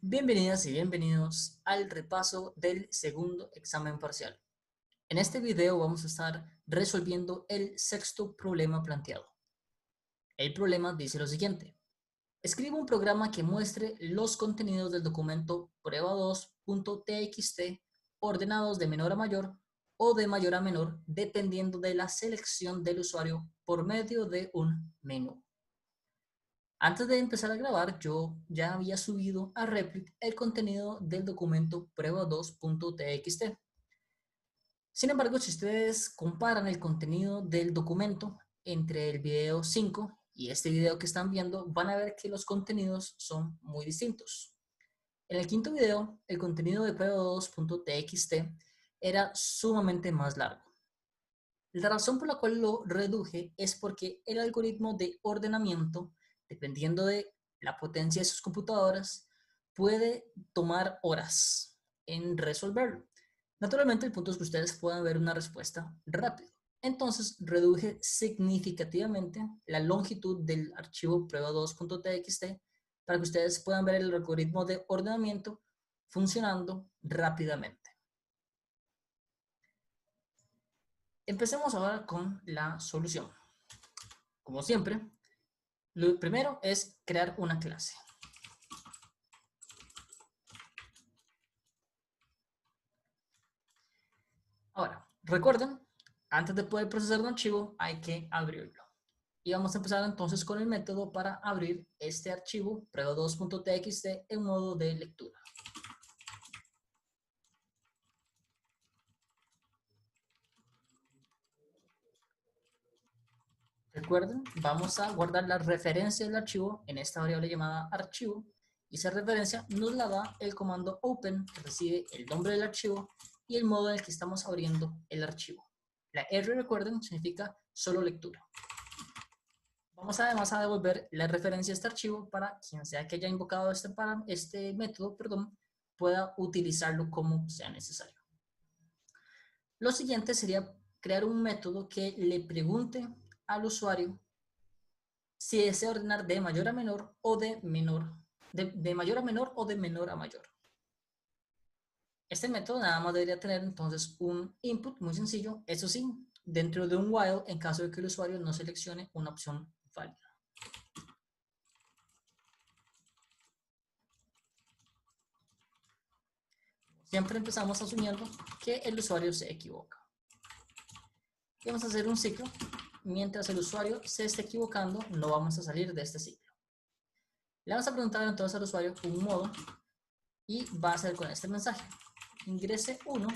Bienvenidas y bienvenidos al repaso del segundo examen parcial. En este video vamos a estar resolviendo el sexto problema planteado. El problema dice lo siguiente. Escribe un programa que muestre los contenidos del documento prueba2.txt ordenados de menor a mayor o de mayor a menor dependiendo de la selección del usuario por medio de un menú. Antes de empezar a grabar, yo ya había subido a Replit el contenido del documento prueba2.txt. Sin embargo, si ustedes comparan el contenido del documento entre el video 5 y este video que están viendo, van a ver que los contenidos son muy distintos. En el quinto video, el contenido de prueba2.txt era sumamente más largo. La razón por la cual lo reduje es porque el algoritmo de ordenamiento, dependiendo de la potencia de sus computadoras, puede tomar horas en resolverlo. Naturalmente, el punto es que ustedes puedan ver una respuesta rápido. Entonces, reduje significativamente la longitud del archivo prueba2.txt para que ustedes puedan ver el algoritmo de ordenamiento funcionando rápidamente. Empecemos ahora con la solución. Como siempre, lo primero es crear una clase. Ahora, recuerden, antes de poder procesar un archivo hay que abrirlo. Y vamos a empezar entonces con el método para abrir este archivo prueba2.txt en modo de lectura. Recuerden, vamos a guardar la referencia del archivo en esta variable llamada archivo, y esa referencia nos la da el comando open, que recibe el nombre del archivo y el modo en el que estamos abriendo el archivo. La R, recuerden, significa solo lectura. Vamos además a devolver la referencia a este archivo para quien sea que haya invocado este método, pueda utilizarlo como sea necesario. Lo siguiente sería crear un método que le pregunte al usuario si desea ordenar de mayor a menor o de mayor a menor o de menor a mayor. Este método nada más debería tener entonces un input muy sencillo, eso sí, dentro de un while en caso de que el usuario no seleccione una opción válida. Siempre empezamos asumiendo que el usuario se equivoca. Y vamos a hacer un ciclo. Mientras el usuario se esté equivocando, no vamos a salir de este ciclo. Le vamos a preguntar entonces al usuario un modo y va a ser con este mensaje. Ingrese 1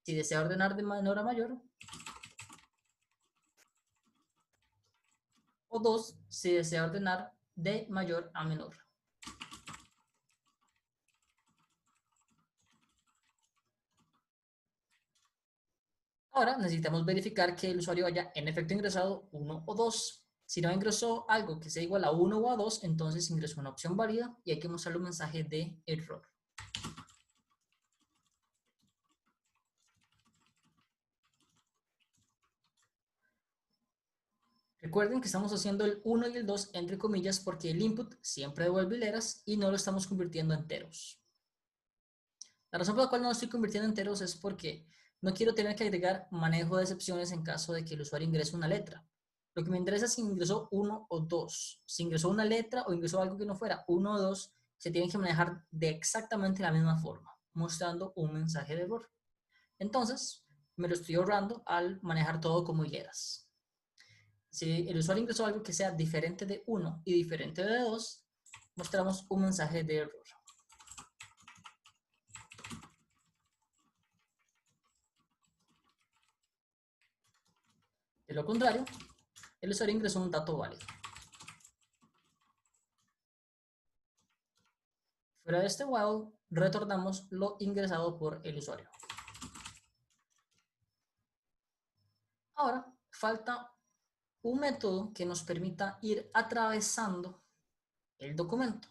si desea ordenar de menor a mayor, o 2 si desea ordenar de mayor a menor. Ahora necesitamos verificar que el usuario haya en efecto ingresado 1 o 2. Si no ingresó algo que sea igual a 1 o a 2, entonces ingresó una opción válida y hay que mostrarle un mensaje de error. Recuerden que estamos haciendo el 1 y el 2 entre comillas porque el input siempre devuelve hileras y no lo estamos convirtiendo en enteros. La razón por la cual no lo estoy convirtiendo en enteros es porque no quiero tener que agregar manejo de excepciones en caso de que el usuario ingrese una letra. Lo que me interesa es si ingresó 1 o 2. Si ingresó una letra o ingresó algo que no fuera 1 o 2, se tienen que manejar de exactamente la misma forma, mostrando un mensaje de error. Entonces, me lo estoy ahorrando al manejar todo como hileras. Si el usuario ingresó algo que sea diferente de 1 y diferente de 2, mostramos un mensaje de error. De lo contrario, el usuario ingresó un dato válido. Fuera de este while, retornamos lo ingresado por el usuario. Ahora, falta un método que nos permita ir atravesando el documento.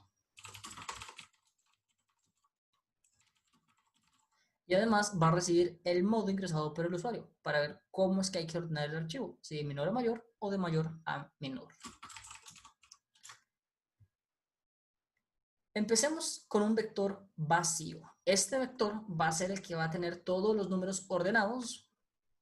Y además va a recibir el modo ingresado por el usuario para ver cómo es que hay que ordenar el archivo, si de menor a mayor o de mayor a menor. Empecemos con un vector vacío. Este vector va a ser el que va a tener todos los números ordenados,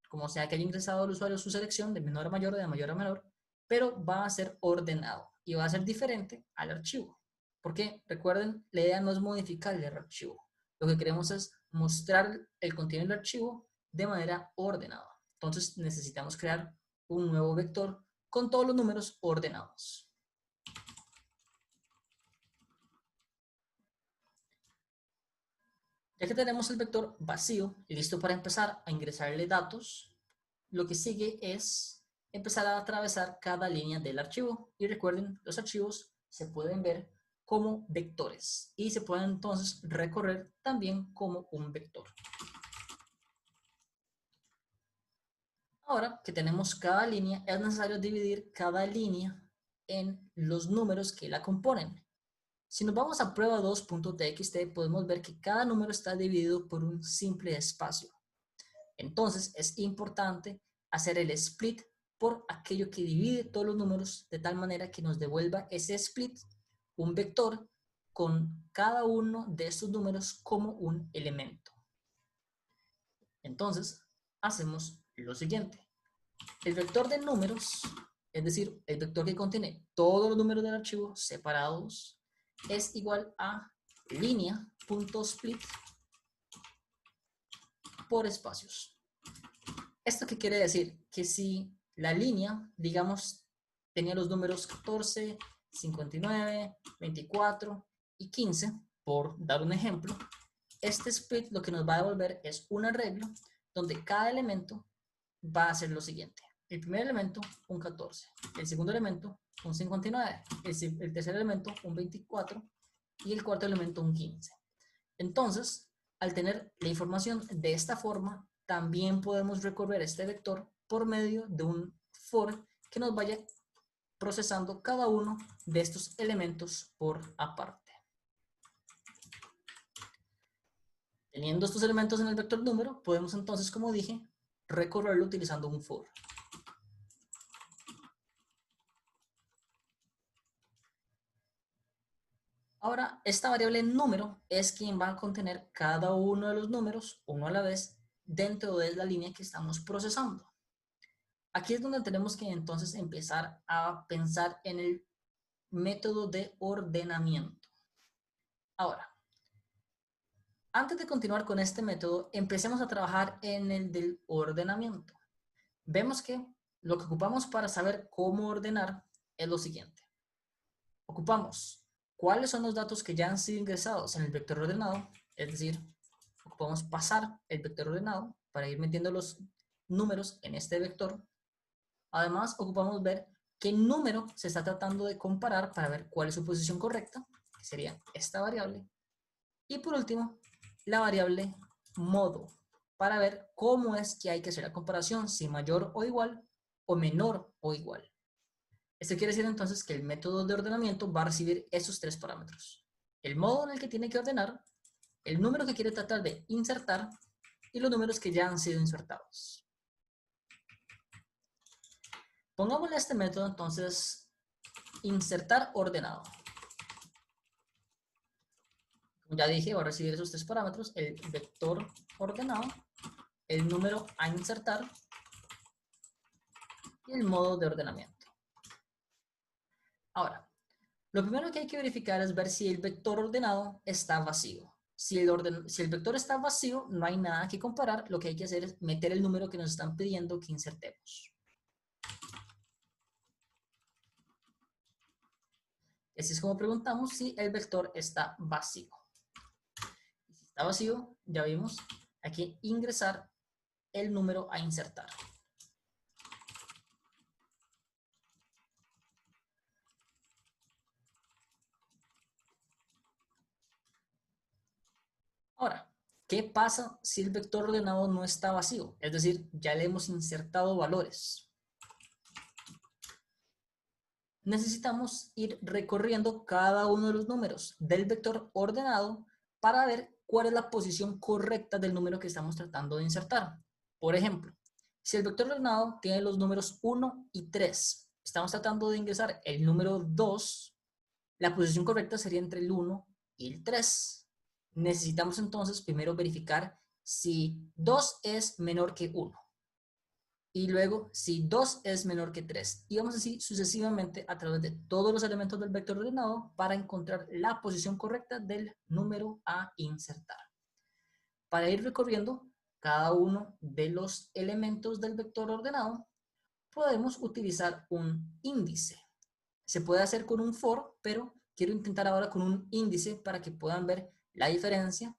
como sea que haya ingresado el usuario su selección de menor a mayor o de mayor a menor, pero va a ser ordenado y va a ser diferente al archivo. Porque recuerden, la idea no es modificar el archivo. Lo que queremos es mostrar el contenido del archivo de manera ordenada. Entonces necesitamos crear un nuevo vector con todos los números ordenados. Ya que tenemos el vector vacío listo para empezar a ingresarle datos, lo que sigue es empezar a atravesar cada línea del archivo. Y recuerden, los archivos se pueden ver como vectores y se pueden entonces recorrer también como un vector. Ahora que tenemos cada línea, es necesario dividir cada línea en los números que la componen. Si nos vamos a prueba2.txt, podemos ver que cada número está dividido por un simple espacio. Entonces, es importante hacer el split por aquello que divide todos los números de tal manera que nos devuelva ese split, un vector, con cada uno de estos números como un elemento. Entonces, hacemos lo siguiente. El vector de números, es decir, el vector que contiene todos los números del archivo separados, es igual a línea.split por espacios. ¿Esto qué quiere decir? Que si la línea, digamos, tenía los números 14, 59, 24 y 15, por dar un ejemplo, este split lo que nos va a devolver es un arreglo donde cada elemento va a ser lo siguiente. El primer elemento, un 14. El segundo elemento, un 59. El tercer elemento, un 24. Y el cuarto elemento, un 15. Entonces, al tener la información de esta forma, también podemos recorrer este vector por medio de un for que nos vaya procesando cada uno de estos elementos por aparte. Teniendo estos elementos en el vector número, podemos entonces, como dije, recorrerlo utilizando un for. Ahora, esta variable número es quien va a contener cada uno de los números, uno a la vez, dentro de la línea que estamos procesando. Aquí es donde tenemos que entonces empezar a pensar en el método de ordenamiento. Ahora, antes de continuar con este método, empecemos a trabajar en el del ordenamiento. Vemos que lo que ocupamos para saber cómo ordenar es lo siguiente. Ocupamos cuáles son los datos que ya han sido ingresados en el vector ordenado, es decir, ocupamos pasar el vector ordenado para ir metiendo los números en este vector. Además, ocupamos ver qué número se está tratando de comparar para ver cuál es su posición correcta, que sería esta variable. Y por último, la variable modo, para ver cómo es que hay que hacer la comparación, si mayor o igual o menor o igual. Esto quiere decir entonces que el método de ordenamiento va a recibir esos tres parámetros. El modo en el que tiene que ordenar, el número que quiere tratar de insertar y los números que ya han sido insertados. Pongámosle a este método entonces insertar ordenado. Como ya dije, va a recibir esos tres parámetros, el vector ordenado, el número a insertar y el modo de ordenamiento. Ahora, lo primero que hay que verificar es ver si el vector ordenado está vacío. Si el vector está vacío, no hay nada que comparar. Lo que hay que hacer es meter el número que nos están pidiendo que insertemos. Así es como preguntamos si el vector está vacío. Si está vacío, ya vimos, hay que ingresar el número a insertar. Ahora, ¿qué pasa si el vector ordenado no está vacío? Es decir, ya le hemos insertado valores. Necesitamos ir recorriendo cada uno de los números del vector ordenado para ver cuál es la posición correcta del número que estamos tratando de insertar. Por ejemplo, si el vector ordenado tiene los números 1 y 3, estamos tratando de ingresar el número 2, la posición correcta sería entre el 1 y el 3. Necesitamos entonces primero verificar si 2 es menor que 1. Y luego si 2 es menor que 3. Y vamos así sucesivamente a través de todos los elementos del vector ordenado para encontrar la posición correcta del número a insertar. Para ir recorriendo cada uno de los elementos del vector ordenado, podemos utilizar un índice. Se puede hacer con un for, pero quiero intentar ahora con un índice para que puedan ver la diferencia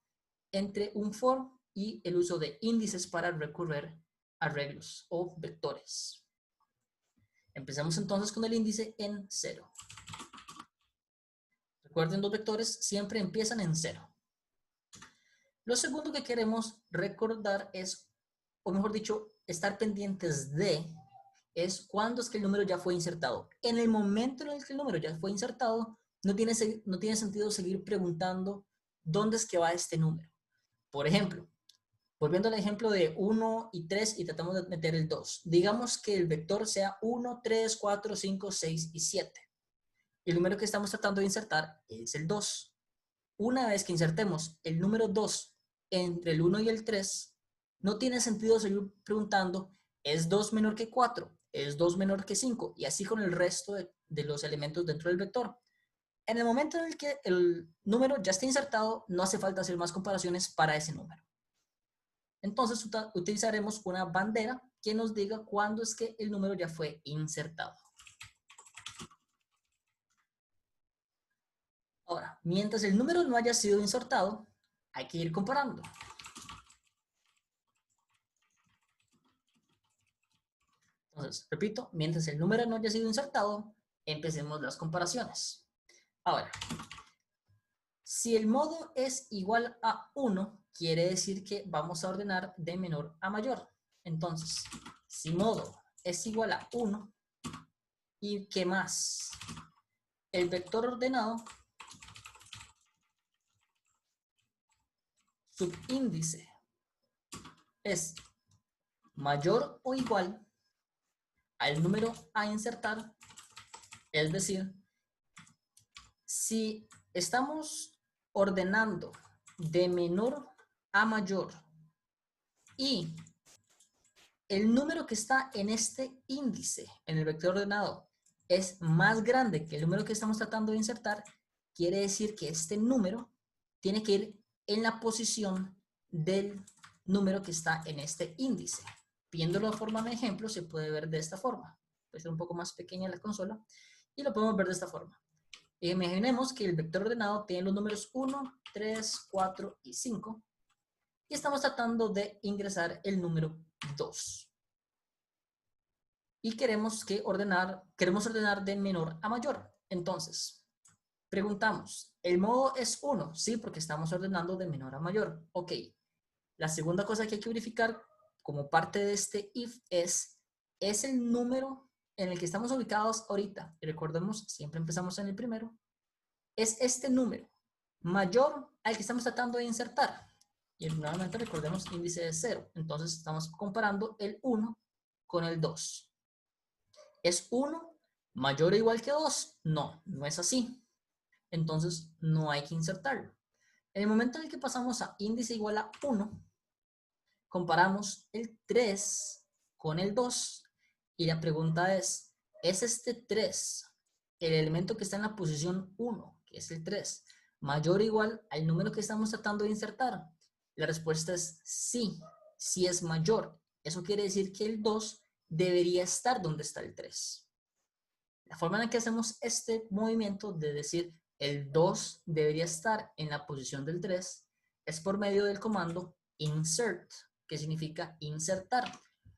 entre un for y el uso de índices para recorrer arreglos o vectores. Empezamos entonces con el índice en 0. Recuerden, los vectores siempre empiezan en 0. Lo segundo que queremos recordar es, o mejor dicho, estar pendientes de, es cuándo es que el número ya fue insertado. En el momento en el que el número ya fue insertado, no tiene sentido seguir preguntando dónde es que va este número. Por ejemplo, volviendo al ejemplo de 1 y 3 y tratamos de meter el 2. Digamos que el vector sea 1, 3, 4, 5, 6 y 7. El número que estamos tratando de insertar es el 2. Una vez que insertemos el número 2 entre el 1 y el 3, no tiene sentido seguir preguntando, ¿es 2 menor que 4? ¿Es 2 menor que 5? Y así con el resto de los elementos dentro del vector. En el momento en el que el número ya esté insertado, no hace falta hacer más comparaciones para ese número. Entonces utilizaremos una bandera que nos diga cuándo es que el número ya fue insertado. Ahora, mientras el número no haya sido insertado, hay que ir comparando. Entonces, repito, mientras el número no haya sido insertado, empecemos las comparaciones. Ahora, si el modo es igual a 1, quiere decir que vamos a ordenar de menor a mayor. Entonces, si modo es igual a 1, ¿y qué más? El vector ordenado subíndice es mayor o igual al número a insertar, es decir, si estamos ordenando de menor a mayor y el número que está en este índice, en el vector ordenado, es más grande que el número que estamos tratando de insertar, quiere decir que este número tiene que ir en la posición del número que está en este índice. Viéndolo de forma de ejemplo, se puede ver de esta forma. Puede ser un poco más pequeña la consola y lo podemos ver de esta forma. Imaginemos que el vector ordenado tiene los números 1, 3, 4 y 5 y estamos tratando de ingresar el número 2. Y queremos ordenar de menor a mayor. Entonces, preguntamos, ¿el modo es 1? Sí, porque estamos ordenando de menor a mayor. Ok. La segunda cosa que hay que verificar como parte de este if es el número en el que estamos ubicados ahorita. Y recordemos, siempre empezamos en el primero. Es este número mayor al que estamos tratando de insertar. Y nuevamente recordemos índice de 0. Entonces estamos comparando el 1 con el 2. ¿Es 1 mayor o igual que 2? No, no es así. Entonces no hay que insertarlo. En el momento en el que pasamos a índice igual a 1, comparamos el 3 con el 2 y la pregunta ¿es este 3 el elemento que está en la posición 1, que es el 3, mayor o igual al número que estamos tratando de insertar? La respuesta es sí, sí es mayor. Eso quiere decir que el 2 debería estar donde está el 3. La forma en la que hacemos este movimiento de decir el 2 debería estar en la posición del 3 es por medio del comando insert, que significa insertar.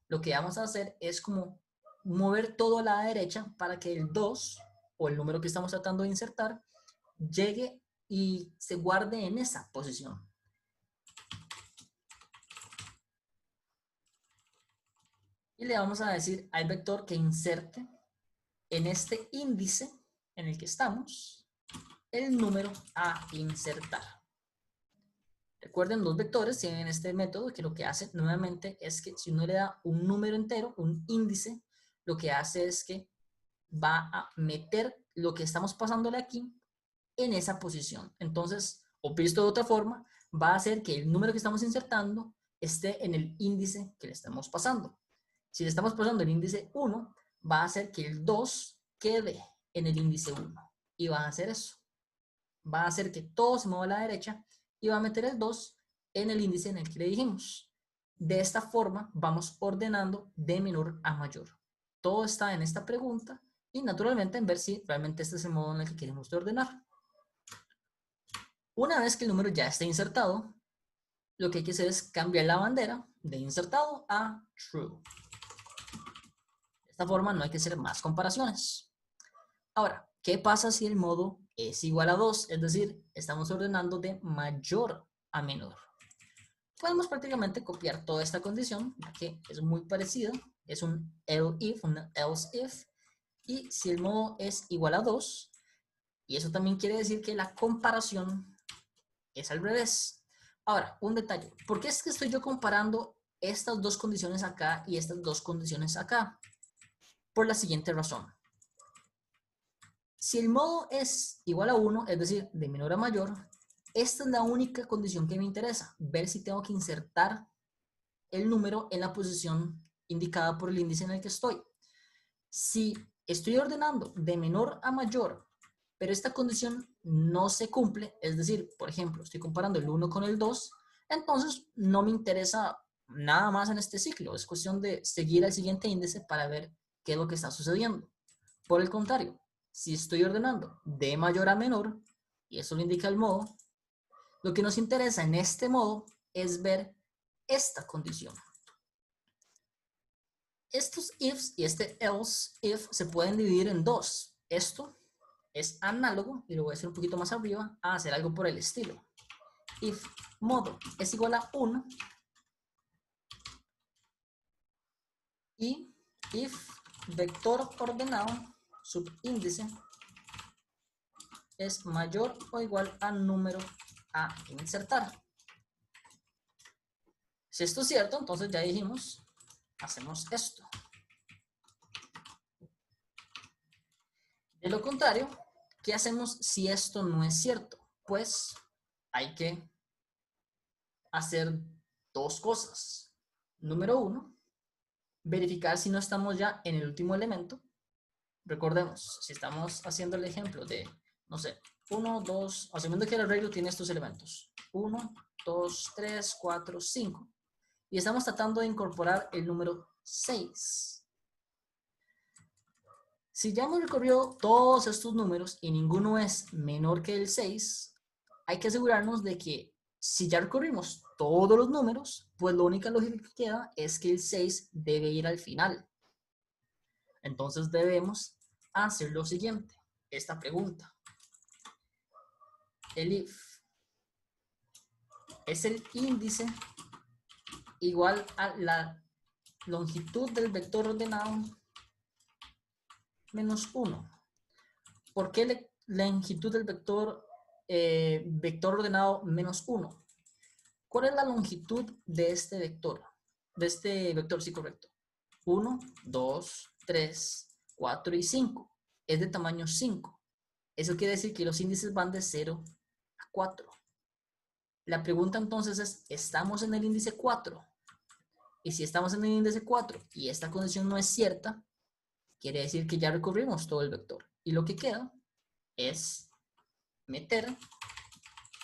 Lo que vamos a hacer es como mover todo a la derecha para que el 2 o el número que estamos tratando de insertar llegue y se guarde en esa posición. Y le vamos a decir al vector que inserte en este índice en el que estamos el número a insertar. Recuerden, los vectores tienen este método que lo que hace nuevamente es que si uno le da un número entero, un índice, lo que hace es que va a meter lo que estamos pasándole aquí en esa posición. Entonces, o visto de otra forma, va a hacer que el número que estamos insertando esté en el índice que le estamos pasando. Si le estamos pasando el índice 1, va a hacer que el 2 quede en el índice 1. Y va a hacer eso. Va a hacer que todo se mueva a la derecha y va a meter el 2 en el índice en el que le dijimos. De esta forma vamos ordenando de menor a mayor. Todo está en esta pregunta y naturalmente en ver si realmente este es el modo en el que queremos ordenar. Una vez que el número ya está insertado, lo que hay que hacer es cambiar la bandera de insertado a true. De esta forma no hay que hacer más comparaciones. Ahora, ¿qué pasa si el modo es igual a 2? Es decir, estamos ordenando de mayor a menor. Podemos prácticamente copiar toda esta condición, ya que es muy parecido. Es un elif, un else if. Y si el modo es igual a 2, y eso también quiere decir que la comparación es al revés. Ahora, un detalle. ¿Por qué es que estoy yo comparando estas dos condiciones acá y estas dos condiciones acá? Por la siguiente razón. Si el modo es igual a 1, es decir, de menor a mayor, esta es la única condición que me interesa. Ver si tengo que insertar el número en la posición indicada por el índice en el que estoy. Si estoy ordenando de menor a mayor, pero esta condición no se cumple, es decir, por ejemplo, estoy comparando el 1 con el 2, entonces no me interesa nada más en este ciclo. Es cuestión de seguir al siguiente índice para ver qué es lo que está sucediendo. Por el contrario, si estoy ordenando de mayor a menor, y eso lo indica el modo, lo que nos interesa en este modo es ver esta condición. Estos ifs y este else if se pueden dividir en dos. Esto es análogo, y lo voy a hacer un poquito más arriba, a hacer algo por el estilo. If modo es igual a 1 y if vector ordenado subíndice es mayor o igual al número a insertar. Si esto es cierto, entonces ya dijimos, hacemos esto. De lo contrario, ¿qué hacemos si esto no es cierto? Pues hay que hacer dos cosas. Número 1, verificar si no estamos ya en el último elemento. Recordemos, si estamos haciendo el ejemplo de, no sé, 1, 2, asumiendo que el arreglo tiene estos elementos. 1, 2, 3, 4, 5. Y estamos tratando de incorporar el número 6. Si ya hemos recorrido todos estos números y ninguno es menor que el 6, hay que asegurarnos de que si ya recorrimos todos los números, pues la única lógica que queda es que el 6 debe ir al final. Entonces debemos hacer lo siguiente, esta pregunta. El if es el índice igual a la longitud del vector ordenado menos 1. ¿Por qué la longitud del vector ordenado menos 1? ¿Cuál es la longitud de este vector? De este vector, sí, correcto. 1, 2, 3, 4 y 5. Es de tamaño 5. Eso quiere decir que los índices van de 0 a 4. La pregunta entonces es, ¿estamos en el índice 4? Y si estamos en el índice 4 y esta condición no es cierta, quiere decir que ya recorrimos todo el vector. Y lo que queda es meter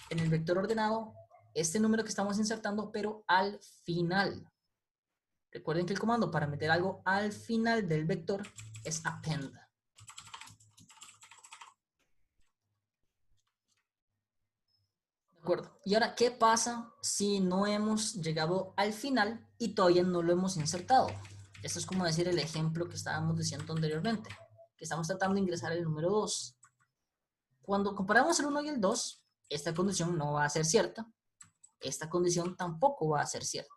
en el vector ordenado este número que estamos insertando, pero al final. Recuerden que el comando para meter algo al final del vector es append. ¿De acuerdo? Y ahora, ¿qué pasa si no hemos llegado al final y todavía no lo hemos insertado? Esto es como decir el ejemplo que estábamos diciendo anteriormente, que estamos tratando de ingresar el número 2. Cuando comparamos el 1 y el 2, esta condición no va a ser cierta. Esta condición tampoco va a ser cierta.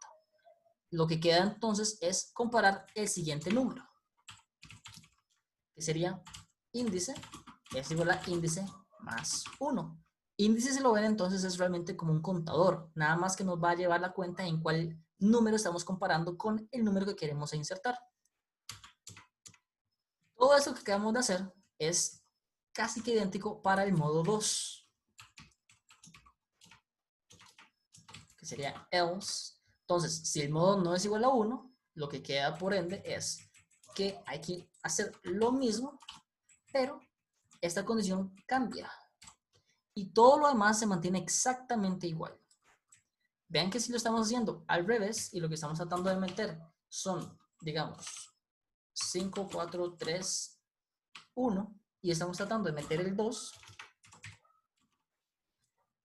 Lo que queda entonces es comparar el siguiente número, que sería índice es igual a índice más 1. Índice, si lo ven, entonces es realmente como un contador, nada más que nos va a llevar la cuenta en cuál número estamos comparando con el número que queremos insertar. Todo eso que acabamos de hacer es casi que idéntico para el modo 2, que sería else. Entonces, si el modo no es igual a 1, lo que queda por ende es que hay que hacer lo mismo, pero esta condición cambia. Y todo lo demás se mantiene exactamente igual. Vean que si lo estamos haciendo al revés y lo que estamos tratando de meter son, digamos, 5, 4, 3, 1 y estamos tratando de meter el 2,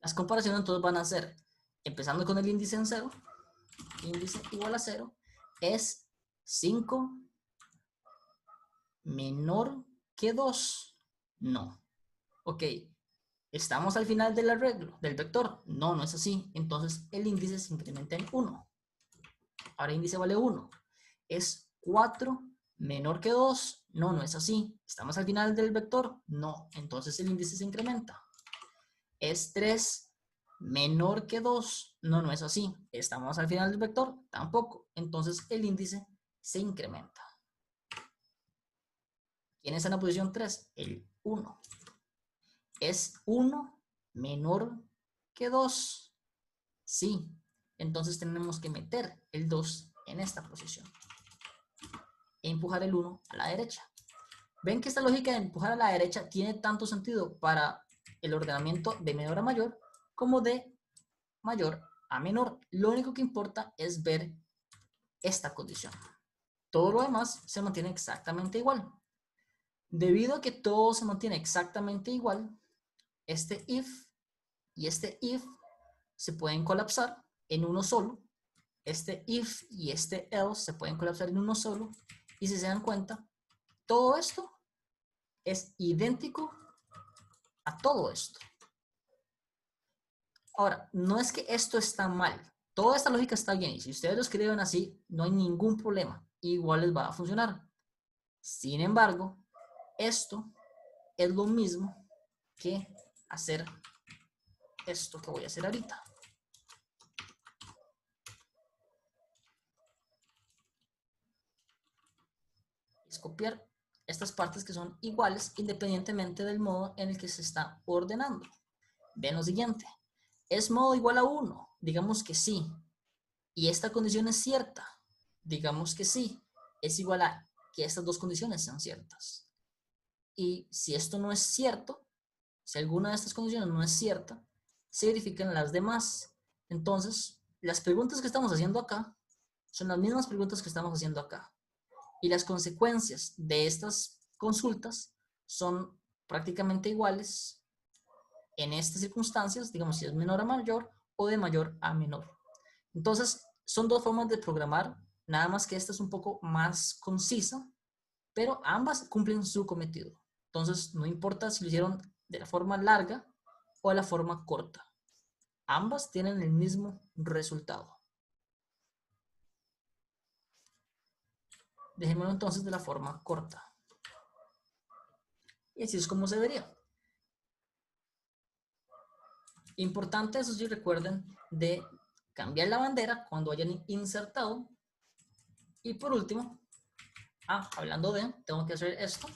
las comparaciones entonces van a ser, empezando con el índice en 0, índice igual a 0, es 5 menor que 2. No. Ok, ¿estamos al final del arreglo, del vector? No, no es así. Entonces el índice se incrementa en 1. Ahora índice vale 1. ¿Es 4 menor que 2? No, no es así. ¿Estamos al final del vector? No. Entonces el índice se incrementa. ¿Es 3 menor que 2? No, no es así. ¿Estamos al final del vector? Tampoco. Entonces el índice se incrementa. ¿Quién está en la posición 3? El 1. ¿Es 1 menor que 2? Sí. Entonces tenemos que meter el 2 en esta posición e empujar el 1 a la derecha. ¿Ven que esta lógica de empujar a la derecha tiene tanto sentido para el ordenamiento de menor a mayor como de mayor a menor? Lo único que importa es ver esta condición. Todo lo demás se mantiene exactamente igual. Debido a que todo se mantiene exactamente igual, este if y este if se pueden colapsar en uno solo. Este if y este else se pueden colapsar en uno solo. Y si se dan cuenta, todo esto es idéntico a todo esto. Ahora, no es que esto está mal. Toda esta lógica está bien. Y si ustedes lo escriben así, no hay ningún problema. Igual les va a funcionar. Sin embargo, esto es lo mismo que hacer esto que voy a hacer ahorita. Es copiar estas partes que son iguales independientemente del modo en el que se está ordenando. Ven lo siguiente. ¿Es modo igual a 1? Digamos que sí. Y esta condición es cierta. Digamos que sí. Es igual a que estas dos condiciones sean ciertas. Y si esto no es cierto, si alguna de estas condiciones no es cierta, se verifican las demás. Entonces, las preguntas que estamos haciendo acá son las mismas preguntas que estamos haciendo acá. Y las consecuencias de estas consultas son prácticamente iguales en estas circunstancias, digamos si es menor a mayor o de mayor a menor. Entonces, son dos formas de programar, nada más que esta es un poco más concisa, pero ambas cumplen su cometido. Entonces, no importa si lo hicieron de la forma larga o de la forma corta. Ambas tienen el mismo resultado. Dejémoslo entonces de la forma corta. Y así es como se vería. Importante, eso sí, recuerden de cambiar la bandera cuando hayan insertado. Y por último, hablando de, tengo que hacer esto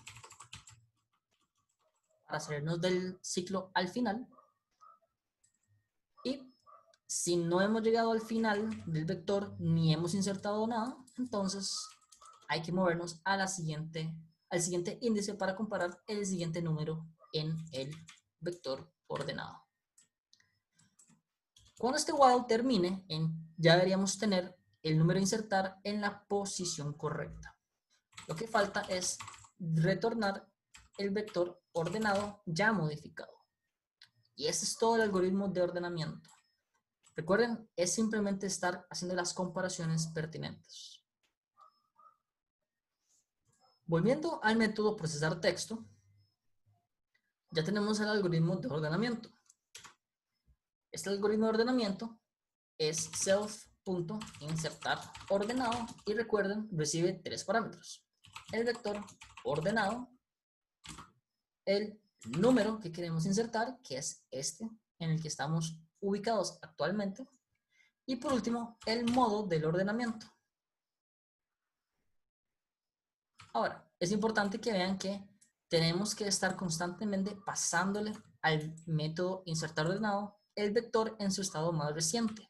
para salirnos del ciclo al final. Y si no hemos llegado al final del vector ni hemos insertado nada, entonces hay que movernos a al siguiente índice para comparar el siguiente número en el vector ordenado. Cuando este while termine, ya deberíamos tener el número a insertar en la posición correcta. Lo que falta es retornar el vector ordenado ya modificado. Y ese es todo el algoritmo de ordenamiento. Recuerden, es simplemente estar haciendo las comparaciones pertinentes. Volviendo al método procesar texto, ya tenemos el algoritmo de ordenamiento. Este algoritmo de ordenamiento es self.insertar ordenado y recuerden, recibe tres parámetros. El vector ordenado, el número que queremos insertar, que es este en el que estamos ubicados actualmente, y por último, el modo del ordenamiento. Ahora, es importante que vean que tenemos que estar constantemente pasándole al método insertar ordenado el vector en su estado más reciente.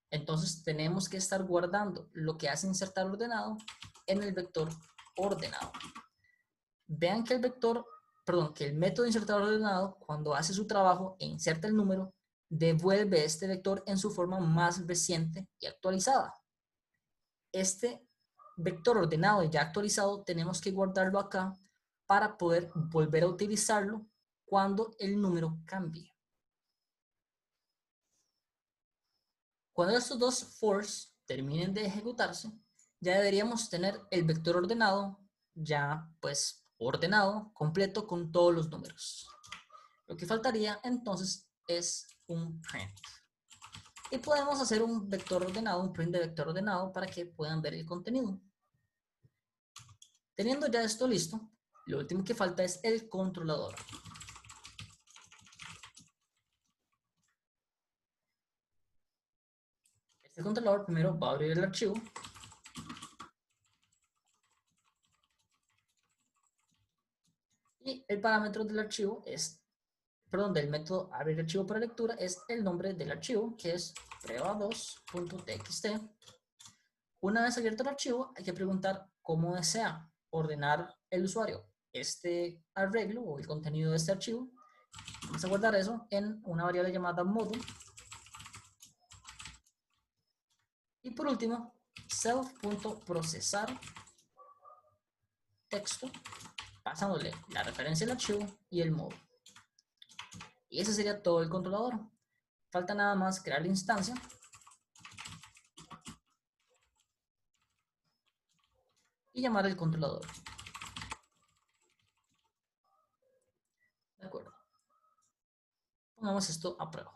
Entonces tenemos que estar guardando lo que hace insertar ordenado en el vector ordenado. Vean que que el método insertar ordenado, cuando hace su trabajo e inserta el número, devuelve este vector en su forma más reciente y actualizada. Este vector ordenado y ya actualizado tenemos que guardarlo acá para poder volver a utilizarlo cuando el número cambie. Cuando estos dos fors terminen de ejecutarse, ya deberíamos tener el vector ordenado ya pues ordenado, completo con todos los números. Lo que faltaría entonces es un print. Y podemos hacer un vector ordenado, un print de vector ordenado para que puedan ver el contenido. Teniendo ya esto listo, lo último que falta es el controlador. Este controlador primero va a abrir el archivo. Y el parámetro del archivo es, del método abrir archivo para lectura es el nombre del archivo, que es prueba2.txt. Una vez abierto el archivo, hay que preguntar cómo desea ordenar el usuario este arreglo o el contenido de este archivo. Vamos a guardar eso en una variable llamada modo. Y por último, self.procesar texto, pasándole la referencia del archivo y el modo. Y ese sería todo el controlador. Falta nada más crear la instancia. Y llamar el controlador. De acuerdo. Pongamos esto a prueba.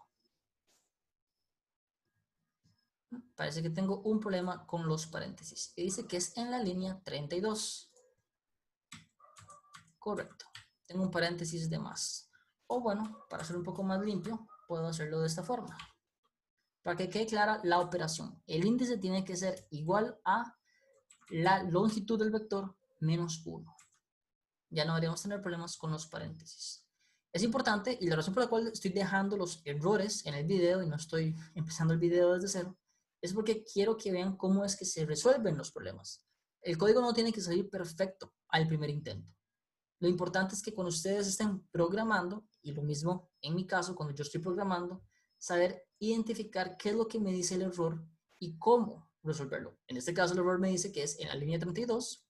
Parece que tengo un problema con los paréntesis. Y dice que es en la línea 32. Correcto. Tengo un paréntesis de más. O bueno, para hacer un poco más limpio, puedo hacerlo de esta forma. Para que quede clara la operación. El índice tiene que ser igual a la longitud del vector menos 1. Ya no deberíamos tener problemas con los paréntesis. Es importante, y la razón por la cual estoy dejando los errores en el video y no estoy empezando el video desde cero, es porque quiero que vean cómo es que se resuelven los problemas. El código no tiene que salir perfecto al primer intento. Lo importante es que cuando ustedes estén programando, y lo mismo en mi caso, cuando yo estoy programando, saber identificar qué es lo que me dice el error y cómo resolverlo. En este caso, el error me dice que es en la línea 32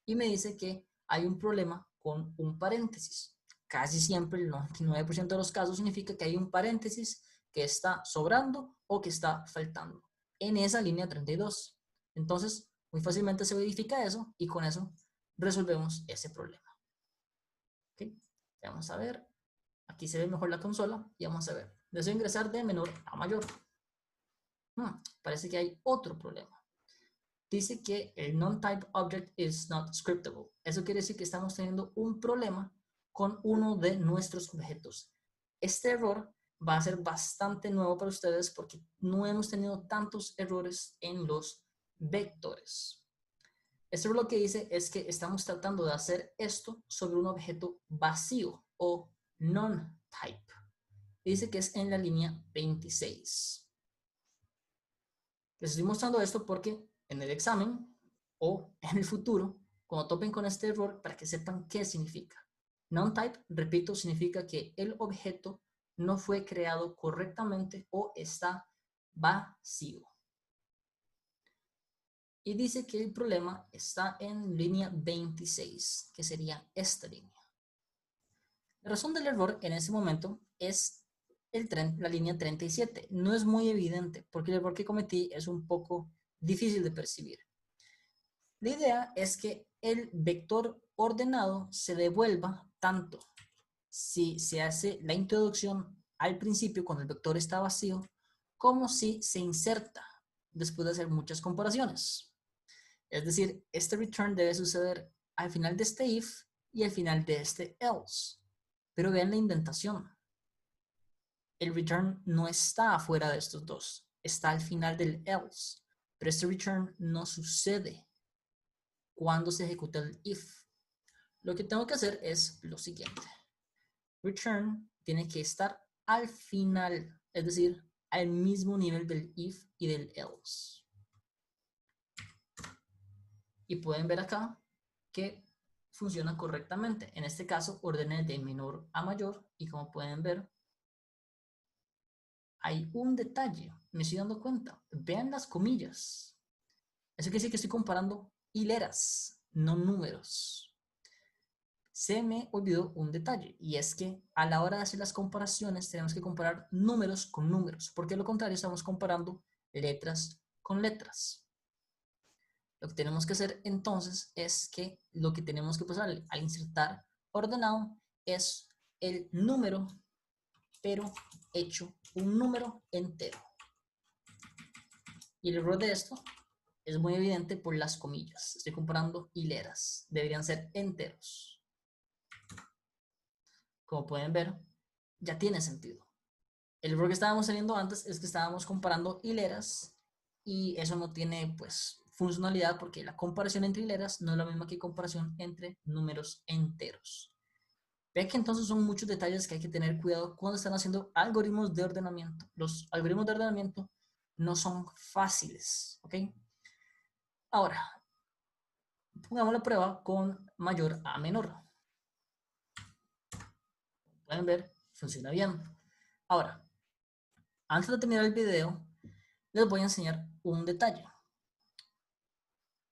y me dice que hay un problema con un paréntesis. Casi siempre, el 99% de los casos, significa que hay un paréntesis que está sobrando o que está faltando en esa línea 32. Entonces, muy fácilmente se verifica eso y con eso resolvemos ese problema. ¿Okay? Vamos a ver. Aquí se ve mejor la consola y vamos a ver. Deseo ingresar de menor a mayor. Parece que hay otro problema. Dice que el non-type object is not scriptable. Eso quiere decir que estamos teniendo un problema con uno de nuestros objetos. Este error va a ser bastante nuevo para ustedes porque no hemos tenido tantos errores en los vectores. Esto lo que dice es que estamos tratando de hacer esto sobre un objeto vacío o non-type. Dice que es en la línea 26. Les estoy mostrando esto porque en el examen o en el futuro, cuando topen con este error, para que sepan qué significa. Non-type, repito, significa que el objeto no fue creado correctamente o está vacío. Y dice que el problema está en línea 26, que sería esta línea. La razón del error en ese momento es la línea 37. No es muy evidente porque el error que cometí es un poco difícil de percibir. La idea es que el vector ordenado se devuelva tanto si se hace la introducción al principio cuando el vector está vacío, como si se inserta después de hacer muchas comparaciones. Es decir, este return debe suceder al final de este if y al final de este else. Pero vean la indentación. El return no está afuera de estos dos, está al final del else. Pero este return no sucede cuando se ejecuta el if. Lo que tengo que hacer es lo siguiente. Return tiene que estar al final, es decir, al mismo nivel del if y del else. Y pueden ver acá que funciona correctamente. En este caso, ordené de menor a mayor y como pueden ver, hay un detalle. Me estoy dando cuenta. Vean las comillas. Eso quiere decir que estoy comparando hileras, no números. Se me olvidó un detalle y es que a la hora de hacer las comparaciones tenemos que comparar números con números, porque de lo contrario estamos comparando letras con letras. Lo que tenemos que hacer entonces es que lo que tenemos que pasar al insertar ordenado es el número, pero hecho un número entero. Y el error de esto es muy evidente por las comillas. Estoy comparando hileras, deberían ser enteros. Como pueden ver, ya tiene sentido. El error que estábamos teniendo antes es que estábamos comparando hileras y eso no tiene pues funcionalidad porque la comparación entre hileras no es la misma que comparación entre números enteros. Ve que entonces son muchos detalles que hay que tener cuidado cuando están haciendo algoritmos de ordenamiento. Los algoritmos de ordenamiento no son fáciles, ¿ok? Ahora, pongamos la prueba con mayor a menor. Pueden ver, funciona bien. Ahora, antes de terminar el video, les voy a enseñar un detalle.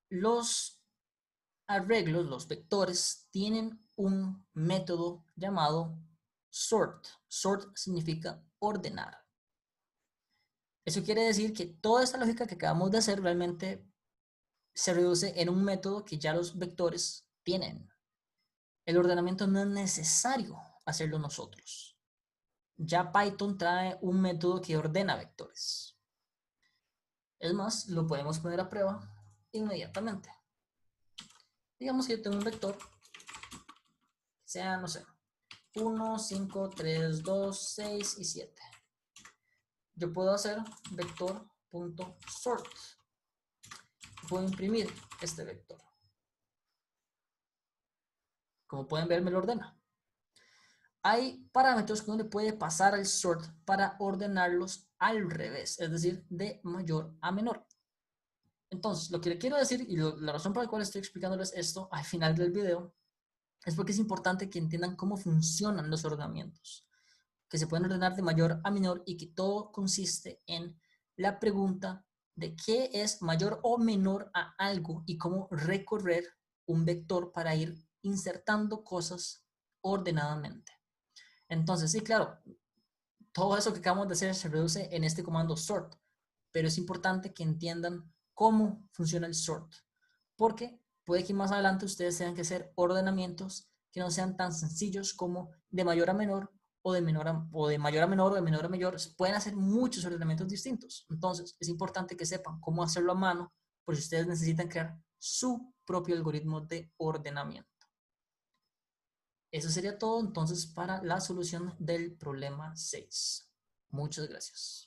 Los arreglos, los vectores, tienen un método llamado sort. Sort significa ordenar. Eso quiere decir que toda esta lógica que acabamos de hacer realmente se reduce en un método que ya los vectores tienen. El ordenamiento no es necesario hacerlo nosotros. Ya Python trae un método que ordena vectores. Es más, lo podemos poner a prueba inmediatamente. Digamos que yo tengo un vector que sea, no sé, 1, 5, 3, 2, 6 y 7. Yo puedo hacer vector.sort. Puedo imprimir este vector. Como pueden ver, me lo ordena. Hay parámetros que uno le puede pasar al sort para ordenarlos al revés, es decir, de mayor a menor. Entonces, lo que le quiero decir y la razón por la cual estoy explicándoles esto al final del video es porque es importante que entiendan cómo funcionan los ordenamientos, que se pueden ordenar de mayor a menor y que todo consiste en la pregunta de qué es mayor o menor a algo y cómo recorrer un vector para ir insertando cosas ordenadamente. Entonces, sí, claro, todo eso que acabamos de hacer se reduce en este comando sort, pero es importante que entiendan cómo funciona el sort, porque puede que más adelante ustedes tengan que hacer ordenamientos que no sean tan sencillos como de mayor a menor o de mayor a menor o de menor a mayor. Pueden hacer muchos ordenamientos distintos. Entonces, es importante que sepan cómo hacerlo a mano, por si ustedes necesitan crear su propio algoritmo de ordenamiento. Eso sería todo entonces para la solución del problema 6. Muchas gracias.